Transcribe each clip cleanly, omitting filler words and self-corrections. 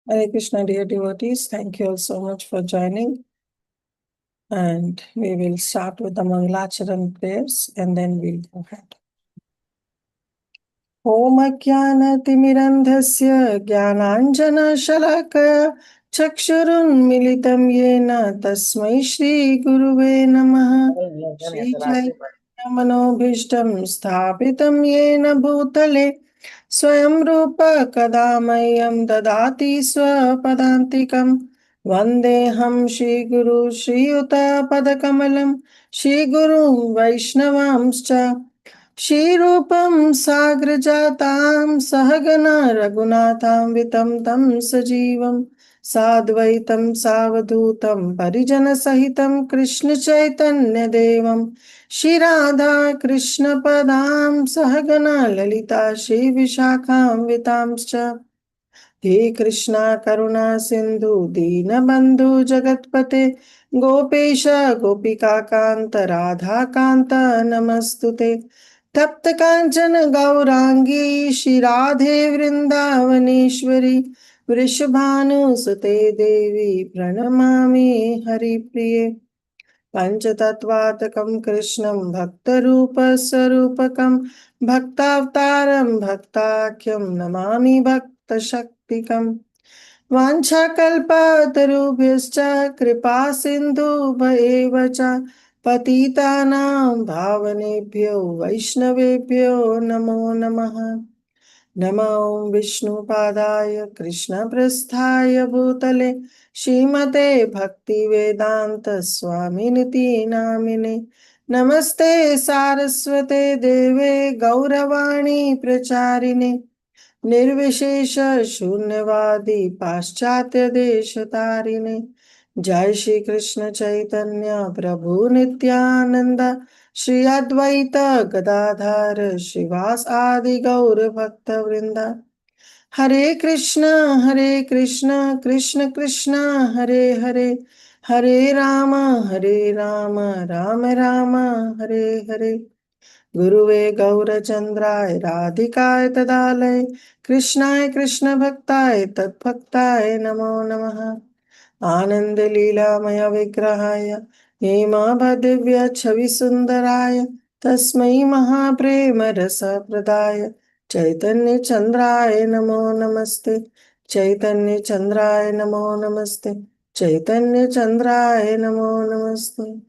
Hare Krishna, dear devotees. Thank you all so much for joining. And we will start with the Mangalacharan prayers and then we'll go ahead. Om Ajnana-timirandhasya Jnananjana-shalakaya Chakshurunmilitam Yena Tasmai Shri Guruve Namaha Śrī Caitanya-manobhishtam Sthapitam Yena Bhutale Swayam Rupa Kadamayyam Dadati Swapadantikam Vandeham Shri Guru Shri Yuta Padakamalam Shri Guru Vaishnavamscha Shrirupam Sagrajatam Sahagana Raghunatham Vitam Tam Sajivam Sadvaitam Savadutam Parijana Sahitam Krishna Chaitanya Devam Shri Radha Krishna Padam Sahagana Lalita Shri Vishakham Vitamscha He Krishna Karuna Sindhu Dina Bandhu Jagatpate Gopesha Gopika Kanta Radha Kanta Namastute Tapta Kanchana Gaurangi Shri Radhe Vrindavaneshwari Vrishabhanu Sute Devi Pranamami Hari Priye Panchatattvatakam Krishnam Bhaktarupa Sarupakam Bhaktavtaram Bhaktakyam Namami Bhakta Shaktikam Vanchakalpatarubhyascha Kripa Sindhu Bhaevacha Patitanam Bhavanebhyo Vaishnavebhyo Namo Namaha Namo Vishnu Padaya Krishna Prasthaya Bhutale Shrimate Bhakti Vedanta Swaminiti Namine Namaste Saraswate Deve Gauravani Pracharine Nirvishesha Shunyavadi Paschatya Deshatarine Jai Shri Krishna Chaitanya Prabhu Nityananda Shri Advaita Gadadhar Shivas Adi Gaur Bhakta Vrinda Hare Krishna Krishna Krishna Hare Hare Hare Rama Rama Rama Hare Hare Guruve Gaurachandraya Radhikaya Tadalaya Krishnaya Krishna Bhaktaya Tat Bhaktaya Namo Namaha Ananda Leelamaya Vigrahaya Hema Bhadivya Chavi Sundaraya Tasmai Mahaprema Rasa Pradaya Chaitanya Chandraya Namo Namaste Chaitanya Chandraya Namo Namaste Chaitanya Chandraya Namo Namaste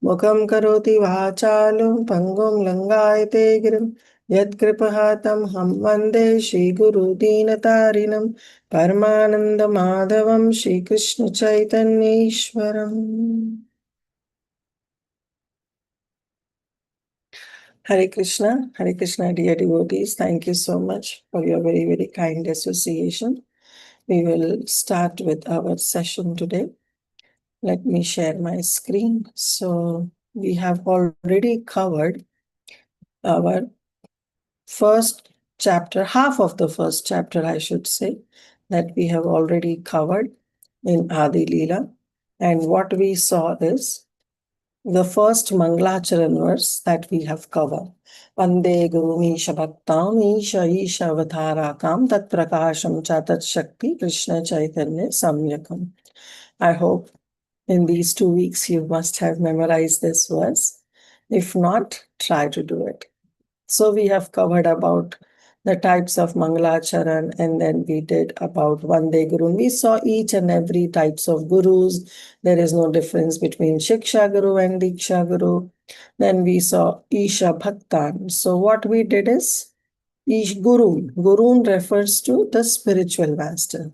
Mukam karoti vācālu pangum langāyate girim yatkripahātam ham vande Shri Guru Dīnatarinam Paramananda Madhavam Shri Krishna Chaitanya Ishwaram. Hare Krishna, dear devotees. Thank you so much for your very, very kind association. We will start with our session today. Let me share my screen. So we have already covered our first chapter, half of the first chapter, I should say, that we have already covered in Adi Leela. And what we saw is the first Mangalacharan verse that we have covered. Vande Guru Isha Bhaktam Isha Isha Avatarakam Tat Prakasham Chatat Shakti Krishna Chaitanya Samyakam. I hope in these 2 weeks you must have memorized this verse. If not, try to do it. So we have covered about the types of Mangalacharan, and then we did about Vande Guru. We saw each and every types of gurus. There is no difference between Shiksha Guru and Diksha Guru. Then we saw Isha Bhaktan. So what we did is Gurun. Gurun refers to the spiritual master.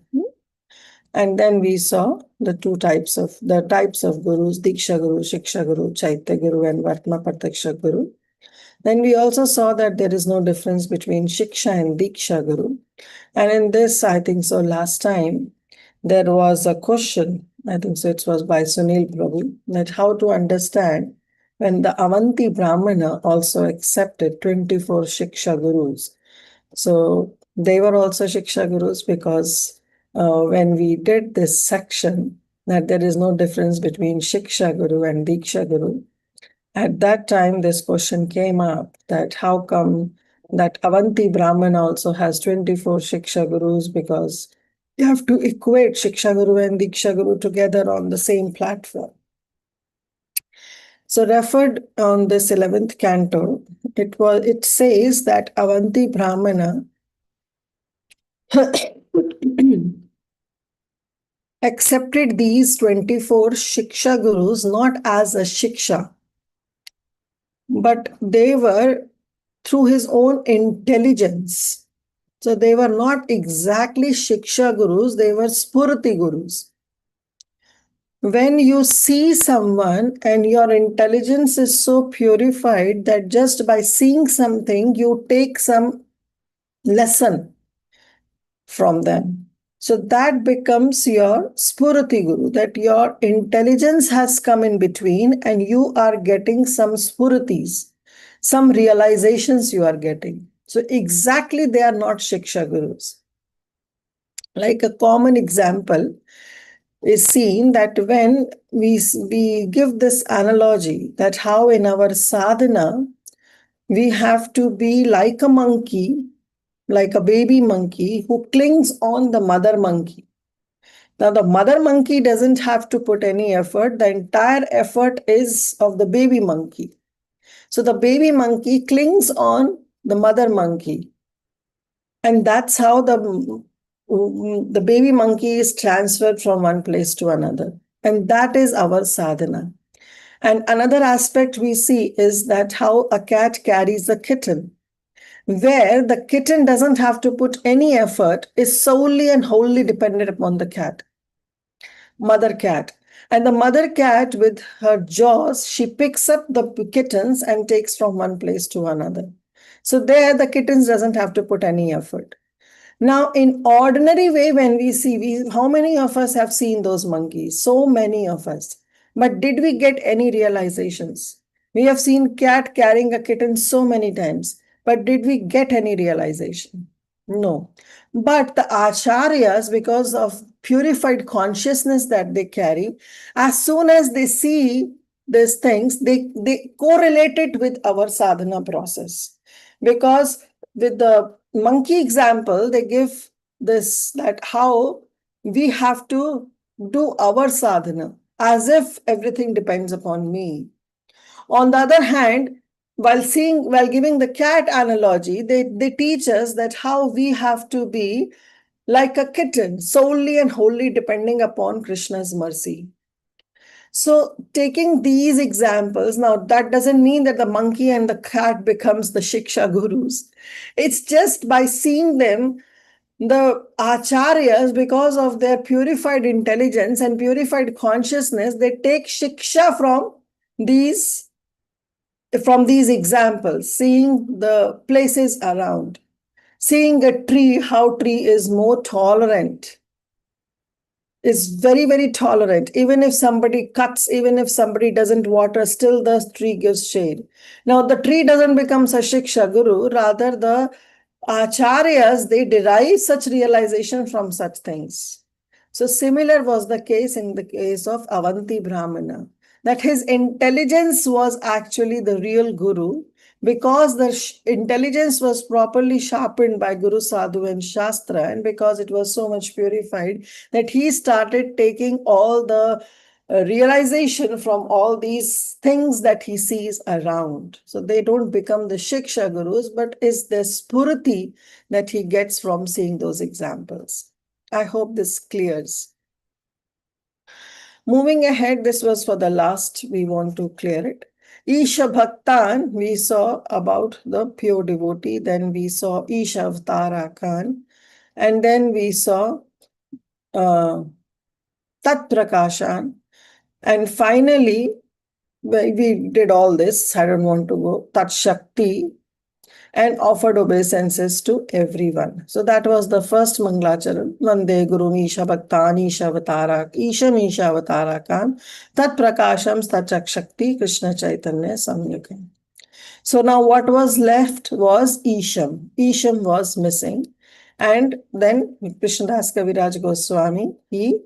And then we saw the types of gurus, Diksha Guru, Shiksha Guru, Chaitya Guru, and Vartma Pratyaksha Guru. Then we also saw that there is no difference between Shiksha and Diksha Guru. And in this, I think so, last time, there was a question, I think so, it was by Sunil Prabhu, that how to understand when the Avanti Brahmana also accepted 24 Shiksha Gurus. So they were also Shiksha Gurus because when we did this section, that there is no difference between Shiksha Guru and Diksha Guru, at that time, this question came up that how come that Avanti Brahman also has 24 Shiksha Gurus, because You have to equate Shiksha Guru and Diksha Guru together on the same platform. So referred on this 11th canto, it says that Avanti Brahmana accepted these 24 Shiksha Gurus not as a Shiksha, but they were through his own intelligence. So they were not exactly Shiksha Gurus, they were Spurti Gurus. When you see someone and your intelligence is so purified that just by seeing something, you take some lesson from them. So that becomes your Spurati Guru, that your intelligence has come in between and you are getting some Spuritis, some realizations you are getting. So exactly they are not Shiksha Gurus. Like a common example is seen that when we give this analogy that how in our sadhana, we have to be like a monkey, like a baby monkey who clings on the mother monkey. Now, the mother monkey doesn't have to put any effort. The entire effort is of the baby monkey. So the baby monkey clings on the mother monkey. And that's how the baby monkey is transferred from one place to another. And that is our sadhana. And another aspect we see is that how a cat carries the kitten, where the kitten doesn't have to put any effort, is solely and wholly dependent upon the cat, mother cat. And the mother cat, with her jaws, she picks up the kittens and takes from one place to another. So there the kittens doesn't have to put any effort. Now, in ordinary way, when we see, how many of us have seen those monkeys? So many of us. But did we get any realizations? We have seen cat carrying a kitten so many times. But did we get any realization? No. But the acharyas, because of purified consciousness that they carry, as soon as they see these things, they correlate it with our sadhana process. Because with the monkey example, they give this, that how we have to do our sadhana as if everything depends upon me. On the other hand, while giving the cat analogy, they teach us that how we have to be like a kitten, solely and wholly depending upon Krishna's mercy. So taking these examples, now that doesn't mean that the monkey and the cat becomes the Shiksha Gurus. It's just by seeing them, the acharyas, because of their purified intelligence and purified consciousness, they take Shiksha from these examples, seeing the places around, seeing a tree, how tree is more tolerant, is very, very tolerant. Even if somebody cuts, even if somebody doesn't water, still the tree gives shade. Now, the tree doesn't become a Shiksha Guru, rather the acharyas, they derive such realization from such things. So similar was the case in the case of Avanti Brahmana, that his intelligence was actually the real guru, because the intelligence was properly sharpened by Guru Sadhu and Shastra, and because it was so much purified that he started taking all the realization from all these things that he sees around. So they don't become the Shiksha Gurus, but is the Spurati that he gets from seeing those examples. I hope this clears. Moving ahead, this was for the last, we want to clear it. Isha Bhaktan, we saw about the pure devotee, then we saw Isha Avatarakan, and then we saw Tat Prakashan, and finally, we did all this, I don't want to go, Tat Shakti, and offered obeisances to everyone. So that was the first Mangalacharan. Vande Guru Isha Bhaktan, Isha Avatarak, Isham Isha Avatarakan, Tat Prakasham Tat Shakti, Krishna Chaitanya Samyakam. So now what was left was Isham. Isham was missing. And then Krishnadas Kaviraj Goswami, he,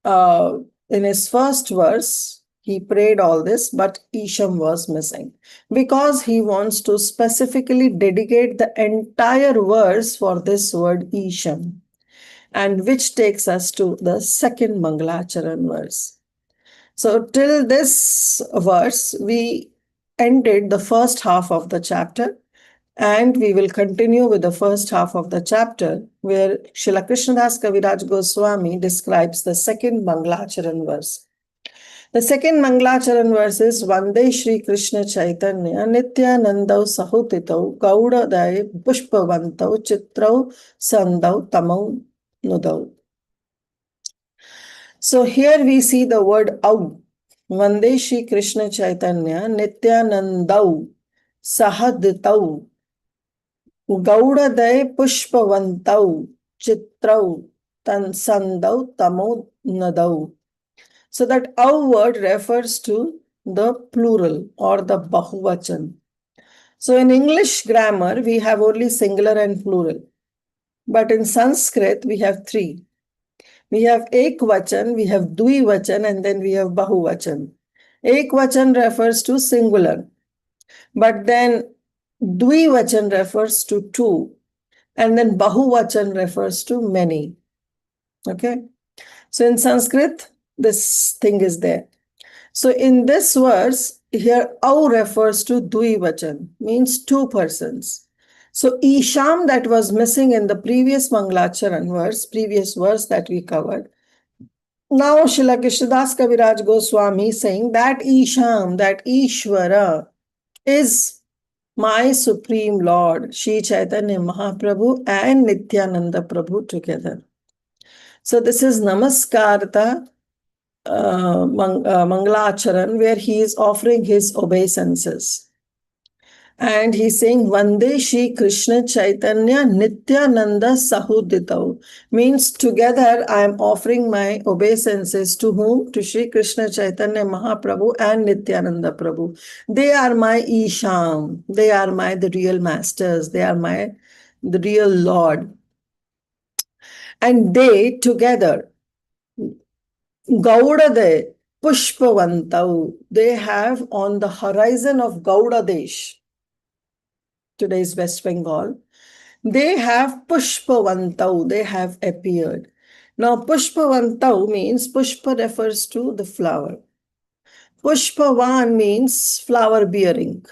in his first verse, he prayed all this, but Isham was missing, because he wants to specifically dedicate the entire verse for this word Isham. and which takes us to the second Mangalacharan verse. So till this verse, we ended the first half of the chapter, and we will continue with the first half of the chapter, where Srila Krishnadas Kaviraj Goswami describes the second Mangalacharan verse. The second Mangalacharan verse is Vande Śrī Krishna Caitanya Nityanandau Sahutitau Gaudadai Pushpavantau Chitrau Sandau Tamau Nudau. So here we see the word Au. Vande Śrī Krishna Caitanya Nityanandau Sahaditau Gaudadai Pushpavantau Chitrau Sandau Tamau Nudau. So that Au word refers to the plural or the Bahuvachan. So in English grammar, we have only singular and plural. But in Sanskrit, we have three. We have Ekvachan, we have Dvivachan, and then we have Bahuvachan. Ekvachan refers to singular. But then Dvivachan refers to two. And then Bahuvachan refers to many. Okay? So in Sanskrit, this thing is there. So in this verse, here Au refers to Dvivachan, means two persons. So Isham, that was missing in the previous Mangalacharan verse, previous verse that we covered. Now Srila Krishnadas Kaviraj Goswami saying that Isham, that Ishvara, is my Supreme Lord, Śrī Caitanya Mahaprabhu and Nityananda Prabhu together. So this is Namaskarta Mangalacharan, where he is offering his obeisances. And he's saying, Vande Śrī Krishna Caitanya Nityananda Sahuditau. Means together I am offering my obeisances to whom? To Śrī Krishna Caitanya Mahaprabhu and Nityananda Prabhu. They are my Isham. They are the real masters. They are the real Lord. And they together, Gaudade Pushpavantau, they have on the horizon of Gaudadesh, today's West Bengal, they have Pushpavantau, they have appeared. Now Pushpavantau means, Pushpa refers to the flower. Pushpavan means flower bearing.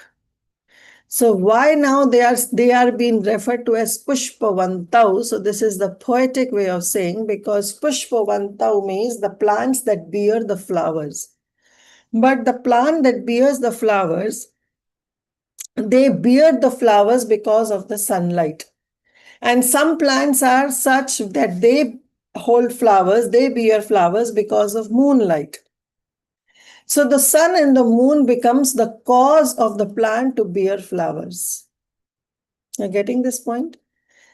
So why now they are being referred to as Pushpavantau? So this is the poetic way of saying, because Pushpavantau means the plants that bear the flowers. But the plant that bears the flowers, they bear the flowers because of the sunlight. And some plants are such that they hold flowers, they bear flowers because of moonlight. So the sun and the moon becomes the cause of the plant to bear flowers. You're getting this point?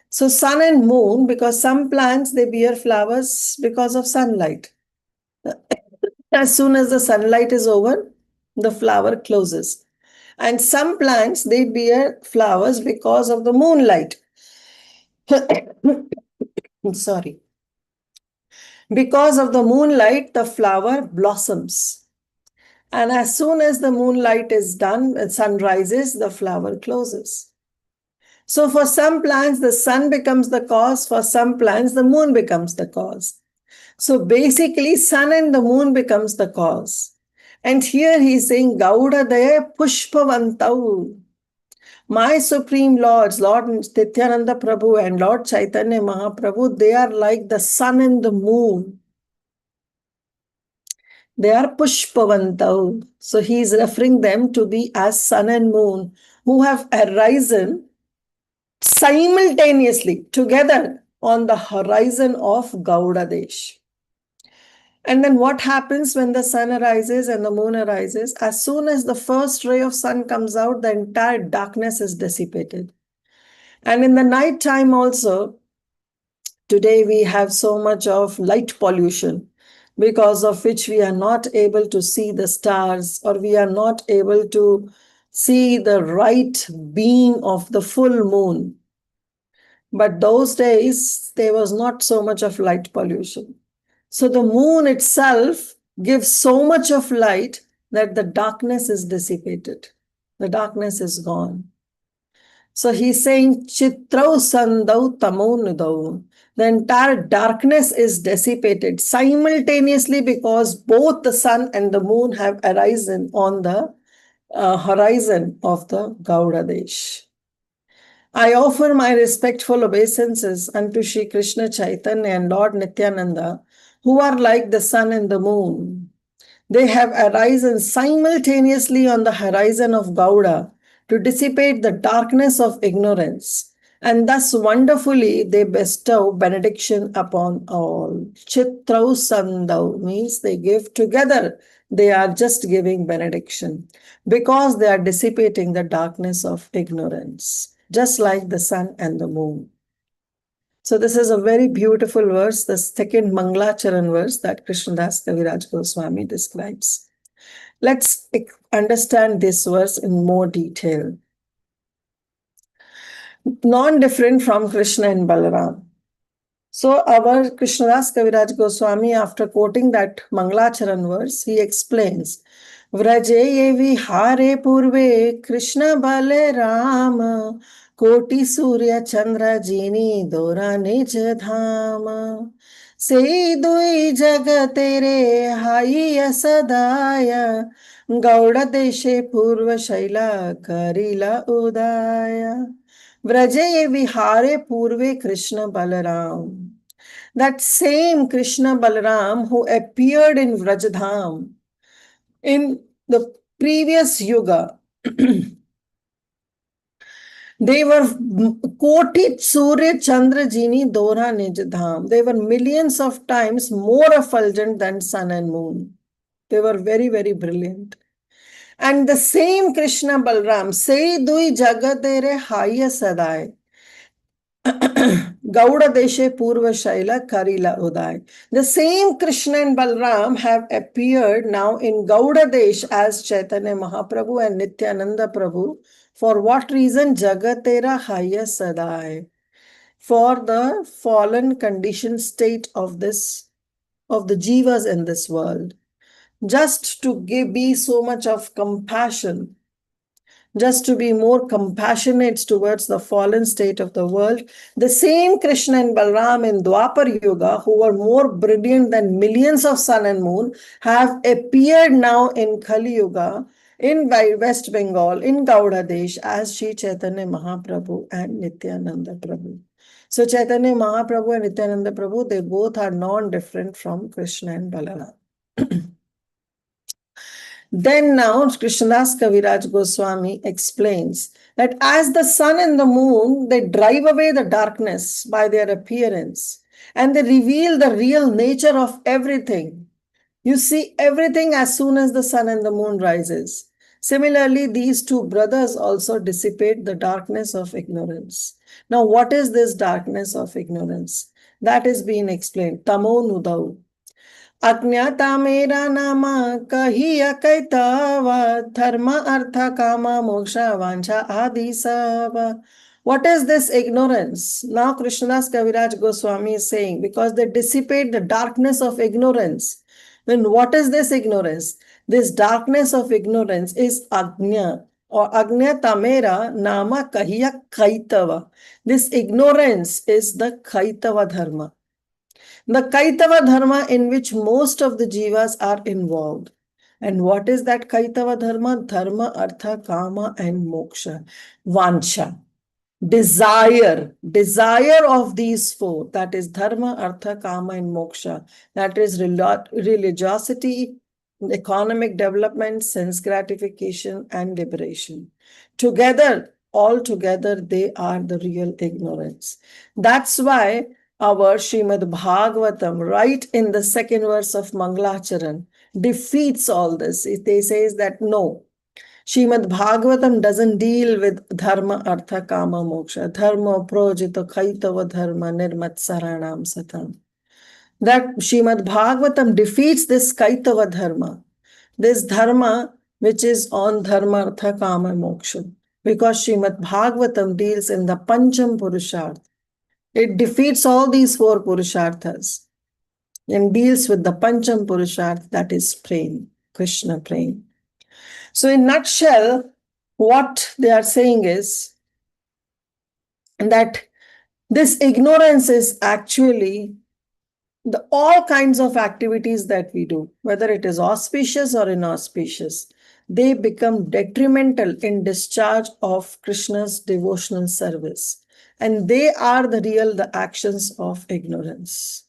So sun and moon, because some plants, they bear flowers because of sunlight. As soon as the sunlight is over, the flower closes. And some plants, they bear flowers because of the moonlight. Sorry. Because of the moonlight, the flower blossoms. And as soon as the moonlight is done, sun rises, the flower closes. So for some plants, the sun becomes the cause. For some plants, the moon becomes the cause. So basically, sun and the moon becomes the cause. And here he is saying, Gaudadaya Pushpavantau. My Supreme Lords, Lord Nityananda Prabhu and Lord Chaitanya Mahaprabhu, they are like the sun and the moon. They are Pushpavantau. So he is referring them to be as sun and moon, who have arisen simultaneously together on the horizon of Gaudadesh. And then what happens when the sun arises and the moon arises? As soon as the first ray of sun comes out, the entire darkness is dissipated. And in the night time also, today we have so much of light pollution, because of which we are not able to see the stars, or we are not able to see the right beam of the full moon. But those days, there was not so much of light pollution. So the moon itself gives so much of light that the darkness is dissipated. The darkness is gone. So he's saying, Chitrau Sandau Tamau Nudau. the entire darkness is dissipated simultaneously because both the sun and the moon have arisen on the horizon of the Gauda Desh. I offer my respectful obeisances unto Śrī Krishna Chaitanya and Lord Nityananda, who are like the sun and the moon. They have arisen simultaneously on the horizon of Gauda to dissipate the darkness of ignorance, and thus wonderfully they bestow benediction upon all. Chitrau Sandau means they give together. They are just giving benediction because they are dissipating the darkness of ignorance, just like the sun and the moon. So this is a very beautiful verse, the second Mangalacharan verse that Krishnadas Kaviraj Goswami describes. Let's understand this verse in more detail. Non-different from Krishna and Balaram. So our Krishnadas Kaviraj Goswami, after quoting that Mangalacharan verse, he explains, Vraje vihare purve Krishna Balaram Koti Surya Chandra Jini Dora Nij Dhama Se dui jagatere haiya sadaya Gauda Deshe Purva Shaila Karila Udaya Vraje vihare purve Krishna Balaram. That same Krishna Balaram who appeared in Vrajadham in the previous yuga, they were Koti Surya Chandra Jini Dora Nijadham. They were millions of times more effulgent than sun and moon. They were very, very brilliant. And the same Krishna Balaram, Sei Dui Jagatere Haya Sadai. Gauda Deshe Purva Shaila Karila Uday. The same Krishna and Balram have appeared now in Gauda Desh as Chaitanya Mahaprabhu and Nityananda Prabhu. For what reason? Jagatera Haya Sadai. For the fallen conditioned state of the jivas in this world. Just to be so much of compassion, just to be more compassionate towards the fallen state of the world. The same Krishna and Balram in Dwapar Yuga, who were more brilliant than millions of sun and moon, have appeared now in Kali Yuga, in West Bengal, in Gauda Desh, as Śrī Caitanya Mahaprabhu and Nityananda Prabhu. So Chaitanya Mahaprabhu and Nityananda Prabhu, they both are non-different from Krishna and Balaram. Then now Krishnadas Kaviraj Goswami explains that as the sun and the moon, they drive away the darkness by their appearance and they reveal the real nature of everything. You see everything as soon as the sun and the moon rises. Similarly, these two brothers also dissipate the darkness of ignorance. Now, what is this darkness of ignorance? That is being explained. Tamo nudau. Ajnata mera nama kahiya kaitava dharma artha kama moksha vancha adi sava. What is this ignorance? Now Krishnadas Kaviraj Goswami is saying, because they dissipate the darkness of ignorance. Then what is this ignorance? This darkness of ignorance is ajna or ajna tamera nama kahiya kaitava. This ignorance is the kaitava dharma. The Kaitava Dharma in which most of the jivas are involved. And what is that Kaitava Dharma? Dharma, Artha, Kama and Moksha. Vancha. Desire of these four. That is Dharma, Artha, Kama and Moksha. That is religiosity, economic development, sense gratification and liberation. Together, all together, they are the real ignorance. That's why our Srimad Bhagavatam, right in the second verse of Mangalacharan, defeats all this. It says that no, Srimad Bhagavatam doesn't deal with dharma, artha, kama, moksha. Dharma projita kaitava dharma nirmatsaranam satam. That Srimad Bhagavatam defeats this kaitava dharma, this dharma which is on dharma, artha, kama, moksha. Because Srimad Bhagavatam deals in the Pancham Purushartha. It defeats all these four Purusharthas and deals with the Pancham Purushartha, that is prem, Krishna prem. So in nutshell, what they are saying is that This ignorance is actually all kinds of activities that we do, whether it is auspicious or inauspicious, they become detrimental in discharge of Krishna's devotional service. And they are the actions of ignorance.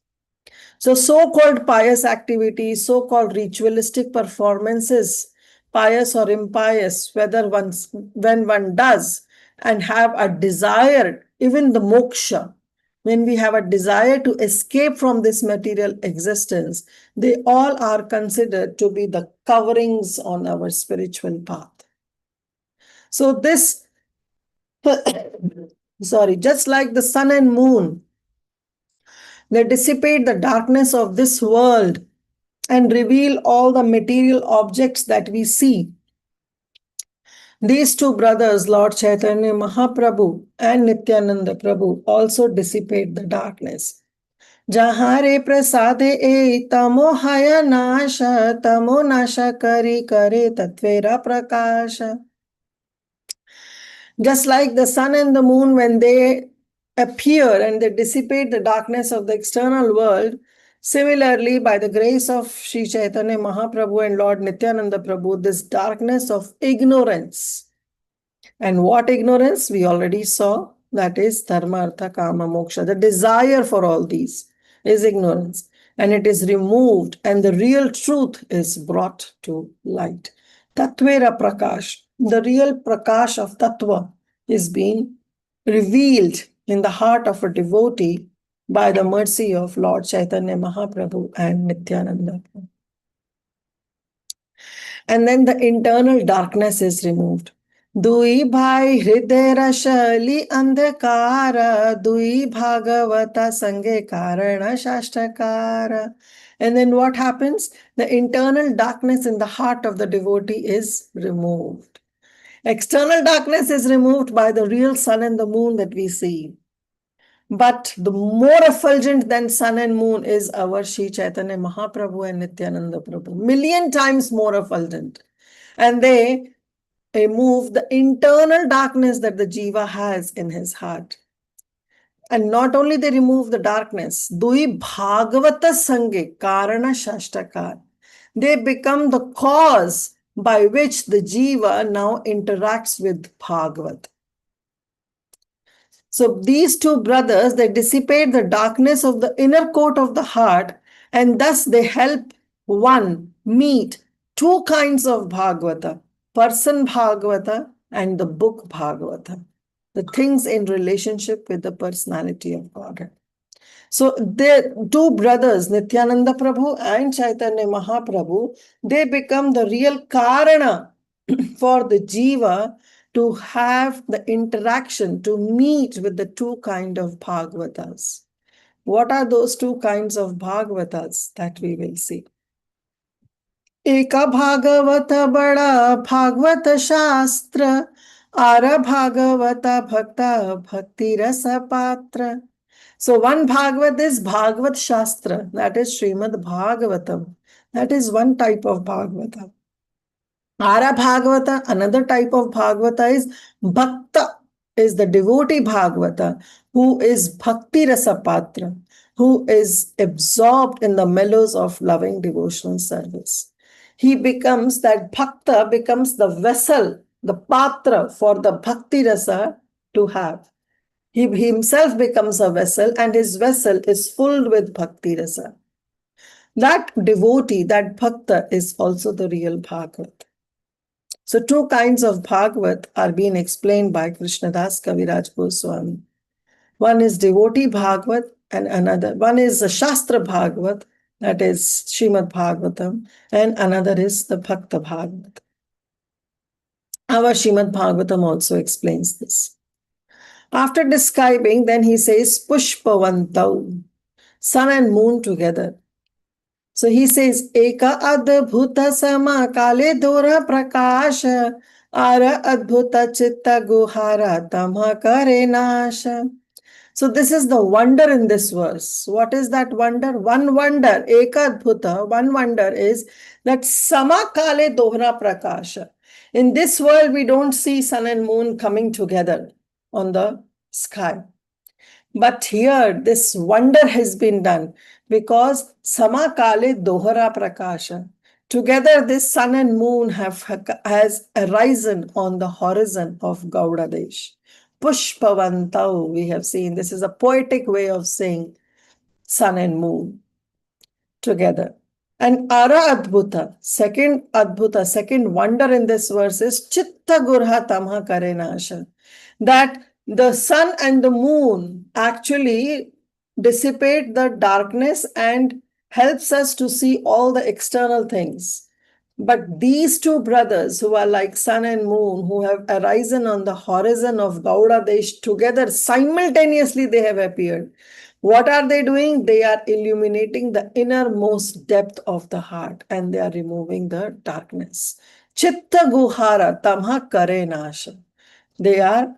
So so-called pious activities, so-called ritualistic performances, pious or impious, when one does and have a desire, even the moksha, when we have a desire to escape from this material existence, they all are considered to be the coverings on our spiritual path. So this, just like the sun and moon, they dissipate the darkness of this world and reveal all the material objects that we see. These two brothers, Lord Chaitanya Mahaprabhu and Nityananda Prabhu, also dissipate the darkness. Jahare prasade e tamo haya nasha, tamo nasha kare tatvera prakasha. Just like the sun and the moon, when they appear and they dissipate the darkness of the external world, similarly, by the grace of Śrī Caitanya Mahaprabhu and Lord Nityananda Prabhu, this darkness of ignorance. And what ignorance? We already saw. That is dharma, artha, kama, moksha. The desire for all these is ignorance. And it is removed and the real truth is brought to light. Tatvera prakash. The real prakash of tattva is being revealed in the heart of a devotee by the mercy of Lord Chaitanya Mahaprabhu and Nityananda. And then the internal darkness is removed. Dui bhai hriday rashali andhakara, dui bhagavata sange karana shashtakara. And then what happens? The internal darkness in the heart of the devotee is removed. External darkness is removed by the real sun and the moon that we see. But the more effulgent than sun and moon is our Śrī Caitanya Mahaprabhu and Nityananda Prabhu. Million times more effulgent. And they remove the internal darkness that the jiva has in his heart. And not only they remove the darkness, Dui Bhagavata Sange Karana Shashtakar. They become the cause by which the jiva now interacts with Bhagavat. So these two brothers, they dissipate the darkness of the inner court of the heart, and thus they help one meet two kinds of Bhagavata, person Bhagavata and the book Bhagavata, the things in relationship with the personality of God. So the two brothers, Nityananda Prabhu and Chaitanya Mahaprabhu, they become the real karana for the jiva to have the interaction, to meet with the two kinds of Bhagavatas. What are those two kinds of Bhagavatas that we will see? Eka Bhagavata Bada Bhagavata Shastra, Ara Bhagavata Bhakta Bhakti Rasa Patra. So one Bhagavat is Bhagavat Shastra, that is Srimad Bhagavatam. That is one type of Bhagavata. Ara Bhagavata, another type of Bhagavata is Bhakta, is the devotee Bhagavata, who is Bhakti Rasa Patra, who is absorbed in the mellows of loving devotional service. He becomes, that Bhakta becomes the vessel, the Patra for the Bhakti Rasa to have. He himself becomes a vessel and his vessel is filled with Bhakti Rasa. That devotee, that Bhakta is also the real Bhagavat. So two kinds of Bhagavat are being explained by Krishnadas Kaviraj Goswami. One is devotee Bhagavat and another, one is the Shastra Bhagavat, that is Srimad Bhagavatam, and another is the Bhakta Bhagavat. Our Srimad Bhagavatam also explains this. After describing, then he says, Pushpavantau, sun and moon together. So he says, Eka adbhuta sama kale dora prakasha, ara adbhuta chitta guhara tamha kare nasha. So this is the wonder in this verse. What is that wonder? One wonder, Eka adbhuta, one wonder is that sama kale dora prakasha. In this world, we don't see sun and moon coming together on the sky. But here, this wonder has been done because Samakale Dohara Prakasha. Together, this sun and moon has arisen on the horizon of Gauda Desh. Pushpavantau, we have seen. This is a poetic way of saying sun and moon together. And Ara Adbhuta, second wonder in this verse is Chitta Gurha Tamha Karenasha. That the sun and the moon actually dissipate the darkness and helps us to see all the external things. But these two brothers who are like sun and moon, who have arisen on the horizon of Gauda Desh together, simultaneously they have appeared. What are they doing? They are illuminating the innermost depth of the heart and they are removing the darkness. Chitta Guhara Tamha Kare Nasha. They are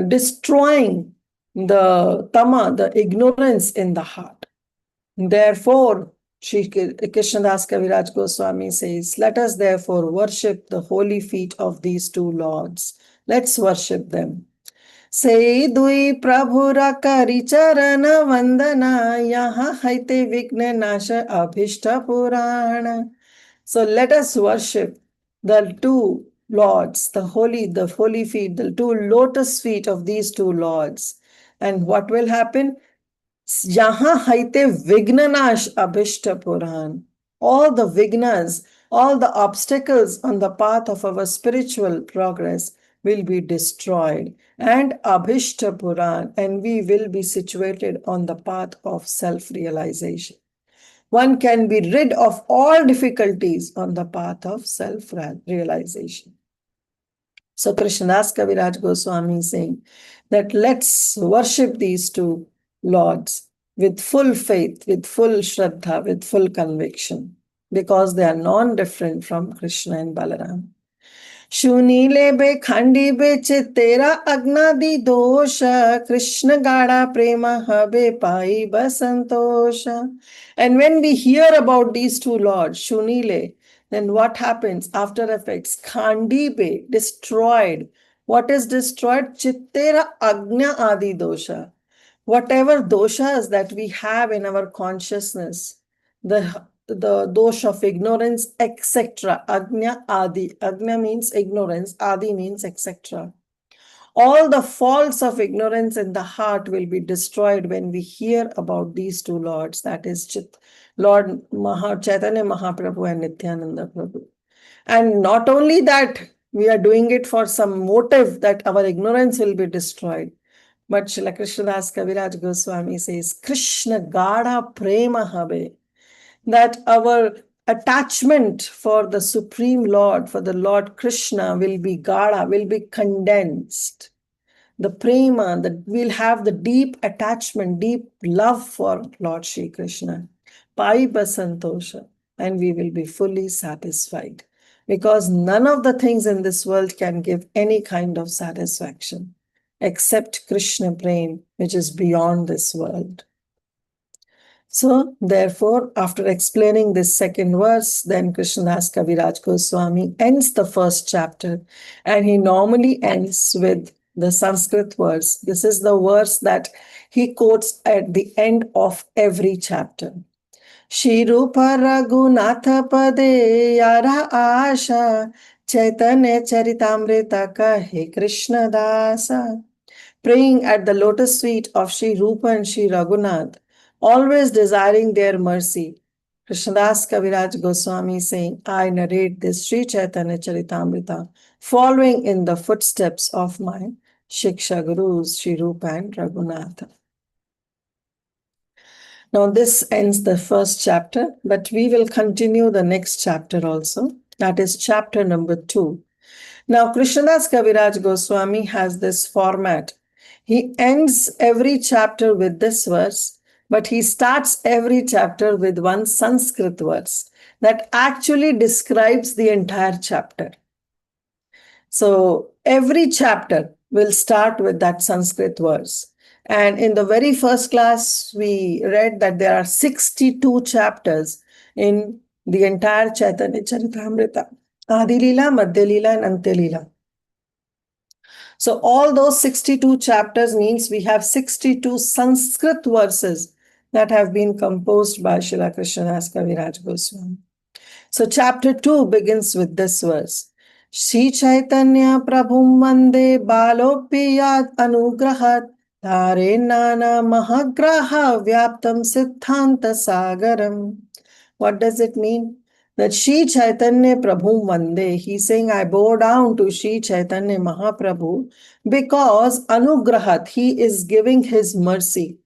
destroying the tama, the ignorance in the heart. Therefore, Śrī Krishnadas Kaviraj Goswami says, let us therefore worship the holy feet of these two lords. Let's worship them. Sei dui prabhura kari charana vandana yaha haite vigna nasha abhishta purana. So let us worship the two lords, the holy feet, the two lotus feet of these two lords. And what will happen? Yaha haite vignanash abhishta puran. All the vignas, all the obstacles on the path of our spiritual progress will be destroyed. And abhishta puran, and we will be situated on the path of self-realization. One can be rid of all difficulties on the path of self-realization. So Krishnadas Kaviraj Goswami is saying that let's worship these two lords with full faith, with full shraddha, with full conviction, because they are non-different from Krishna and Balaram. Shunile be khandi be chitera agnadi dosha Krishna gada prema habe pai basantosha. And when we hear about these two lords, Shunile, then what happens? After effects, khandi be, destroyed. What is destroyed? Chittera agnya adi dosha. Whatever doshas that we have in our consciousness, the dosh of ignorance, etc. Agnya adi. Agnya means ignorance, adi means etc. All the faults of ignorance in the heart will be destroyed when we hear about these two lords, that is Lord Chaitanya Mahaprabhu and Nityananda Prabhu. And not only that, we are doing it for some motive that our ignorance will be destroyed. But Srila Krishnadas Kaviraj Goswami says, Krishna Gada Prema Habe, that our attachment for the Supreme Lord, for the Lord Krishna will be Gada, will be condensed. The prema, we'll have the deep attachment, deep love for Lord Shri Krishna. Paiba Santosha, and we will be fully satisfied. Because none of the things in this world can give any kind of satisfaction except Krishna Prem, which is beyond this world. So, therefore, after explaining this second verse, then Krishnadas Kaviraj Goswami ends the first chapter, and he normally ends with the Sanskrit verse. This is the verse that he quotes at the end of every chapter. Śrī Caitanya-caritāmṛta pade yara asha Caitanya-caritāmṛta kahe Krishna Dasa. Praying at the lotus feet of Sri Rupa and Sri Raghunath, always desiring their mercy. Krishnadas Kaviraj Goswami saying, I narrate this Śrī Caitanya-caritāmṛta following in the footsteps of my Shiksha Gurus, Sri Rupa and Raghunatha. Now this ends the first chapter, but we will continue the next chapter also. That is chapter number 2. Now Krishnadas Kaviraj Goswami has this format. He ends every chapter with this verse, but he starts every chapter with one Sanskrit verse that actually describes the entire chapter. So every chapter will start with that Sanskrit verse. And in the very first class, we read that there are 62 chapters in the entire Caitanya-caritāmṛta. Adi Leela, Madhya Leela, and Antya Leela. So all those 62 chapters means we have 62 Sanskrit verses that have been composed by Srila Krishnadas Kaviraj Goswami. So chapter 2 begins with this verse. Śrī Caitanya Prabhum Vande Balopiyat Anugrahat Dhare Nana Mahagraha Vyaptam Siddhanta Sagaram. What does it mean? That Śrī Caitanya Prabhum Vande, he's saying, I bow down to Śrī Caitanya Mahaprabhu because Anugrahat, he is giving his mercy.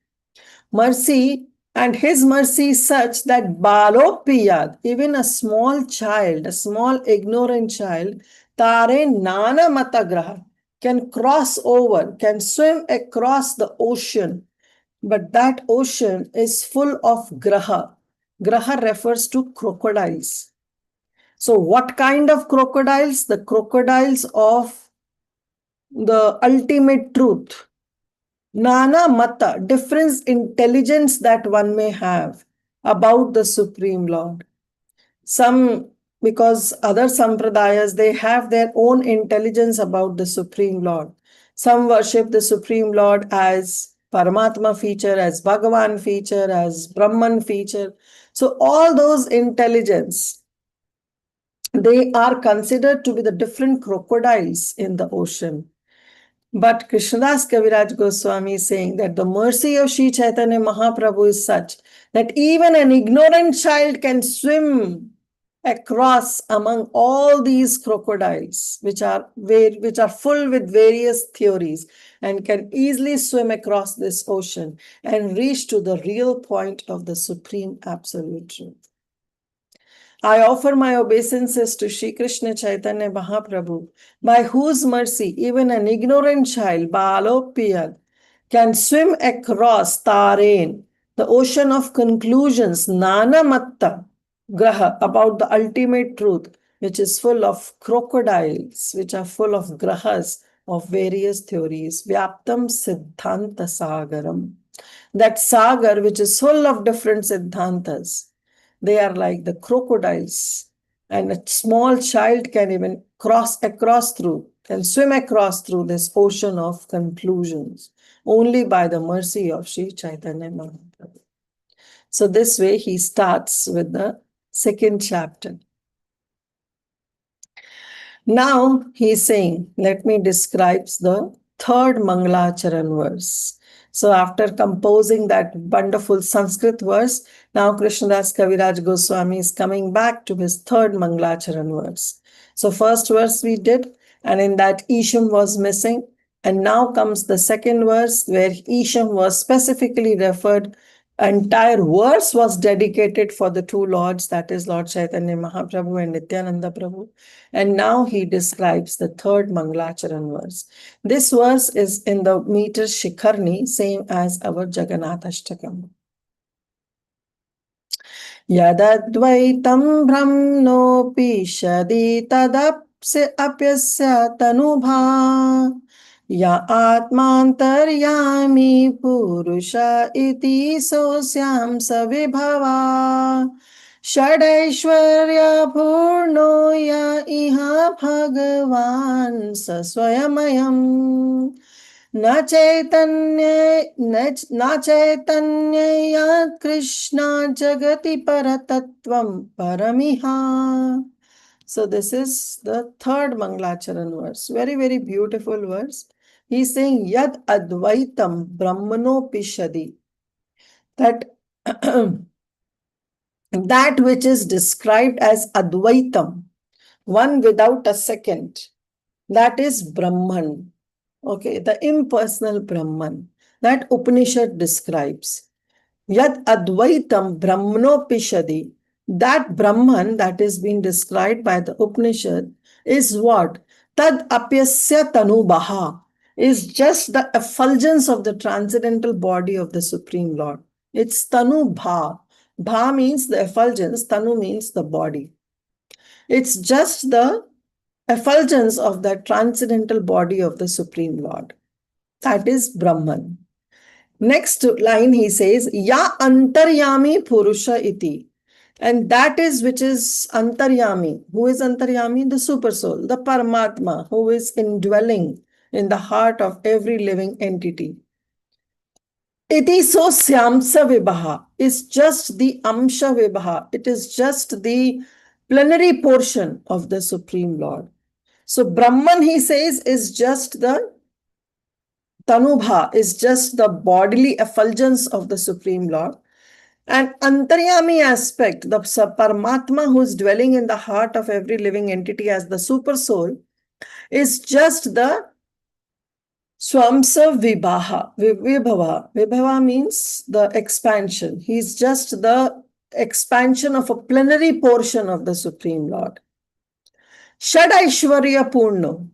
Mercy, and his mercy is such that Balopiyad, even a small child, a small ignorant child, Tare Nana Matagraha, can cross over, can swim across the ocean. But that ocean is full of graha. Graha refers to crocodiles. So what kind of crocodiles? The crocodiles of the ultimate truth. Nana mata, different intelligence that one may have about the Supreme Lord. Some, because other sampradayas, they have their own intelligence about the Supreme Lord. Some worship the Supreme Lord as Paramatma feature, as Bhagavan feature, as Brahman feature. So all those intelligence, they are considered to be the different crocodiles in the ocean. But Krishnadas Kaviraj Goswami is saying that the mercy of Śrī Caitanya Mahaprabhu is such that even an ignorant child can swim across among all these crocodiles, which are full with various theories, and can easily swim across this ocean and reach to the real point of the Supreme Absolute Truth. I offer my obeisances to Shri Krishna Chaitanya Mahaprabhu, by whose mercy even an ignorant child, Balopiyad, can swim across Taren, the ocean of conclusions, Nana Matta, Graha, about the ultimate truth, which is full of crocodiles, which are full of grahas of various theories, Vyaptam Siddhanta Sagaram. That sagar, which is full of different siddhantas, they are like the crocodiles, and a small child can even can swim across through this ocean of conclusions, only by the mercy of Śrī Caitanya Mahaprabhu. So this way he starts with the second chapter. Now he's saying, let me describe the third Mangalacharan verse. So after composing that wonderful Sanskrit verse, now Krishnadas Kaviraj Goswami is coming back to his third Mangalacharan verse. So first verse we did, and in that Isham was missing. And now comes the second verse where Isham was specifically referred. Entire verse was dedicated for the two lords, that is Lord Chaitanya Mahaprabhu and Nityananda Prabhu. And now he describes the third Mangalacharan verse. This verse is in the meter Shikharni, same as our Jagannath Ashtakam. Yadadvaitam brahmnopi shadi tadapse apyasya tanubha Ya atmantaryami purusha iti sosyam savibhava Shadaishwarya purno ya iha bhagavan saswayamayam Na chaitanya yat Krishna jagati paratattvam paramiha. So this is the third Mangalacharan verse. Very, very beautiful verse. He's saying, Yad Advaitam Brahmano Pishadi. That, that which is described as Advaitam, one without a second, that is Brahman. Okay, the impersonal Brahman. That Upanishad describes. Yad Advaitam Brahmano Pishadi. That Brahman that is being described by the Upanishad is what? Tad apyasya tanubaha, is just the effulgence of the transcendental body of the Supreme Lord. It's tanubha. Bha means the effulgence, tanu means the body. It's just the effulgence of that transcendental body of the Supreme Lord. That is Brahman. Next line he says, Ya antaryami purusha iti. And that is which is Antaryami. Who is Antaryami? The Super Soul, the Paramatma, who is indwelling in the heart of every living entity. Iti so syamsa vibhaha is just the amsha vibhaha. It is just the plenary portion of the Supreme Lord. So Brahman, he says, is just the Tanubha, is just the bodily effulgence of the Supreme Lord. And Antaryami aspect, the Paramatma who is dwelling in the heart of every living entity as the super soul, is just the Swamsa Vibhava. Vibhava means the expansion. He's just the expansion of a plenary portion of the Supreme Lord. Shad Aishwarya Purno,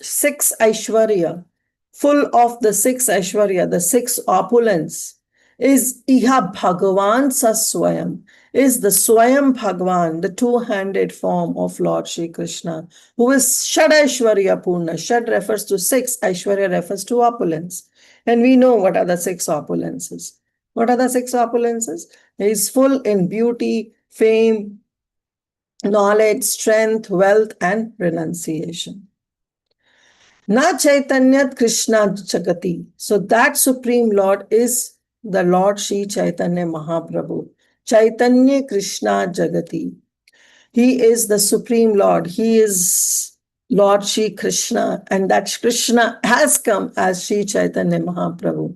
6 Aishwarya, full of the 6 Aishwarya, the 6 opulence, is Iha Bhagavan Saswayam, is the Swayam Bhagavan, the two-handed form of Lord Shri Krishna, who is Shad Aishwarya Purna. Shad refers to 6, Aishwarya refers to opulence. And we know what are the 6 opulences. What are the 6 opulences? He is full in beauty, fame, knowledge, strength, wealth, and renunciation. Na Chaitanyat Krishna Jagati. So that Supreme Lord is the Lord Śrī Caitanya Mahaprabhu. Chaitanya Krishna Jagati. He is the Supreme Lord. He is Lord Śrī Krishna, and that Krishna has come as Śrī Caitanya Mahaprabhu.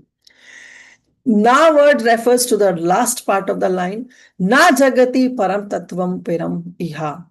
Na word refers to the last part of the line. Na Jagati Param Tattvam Piram Iha.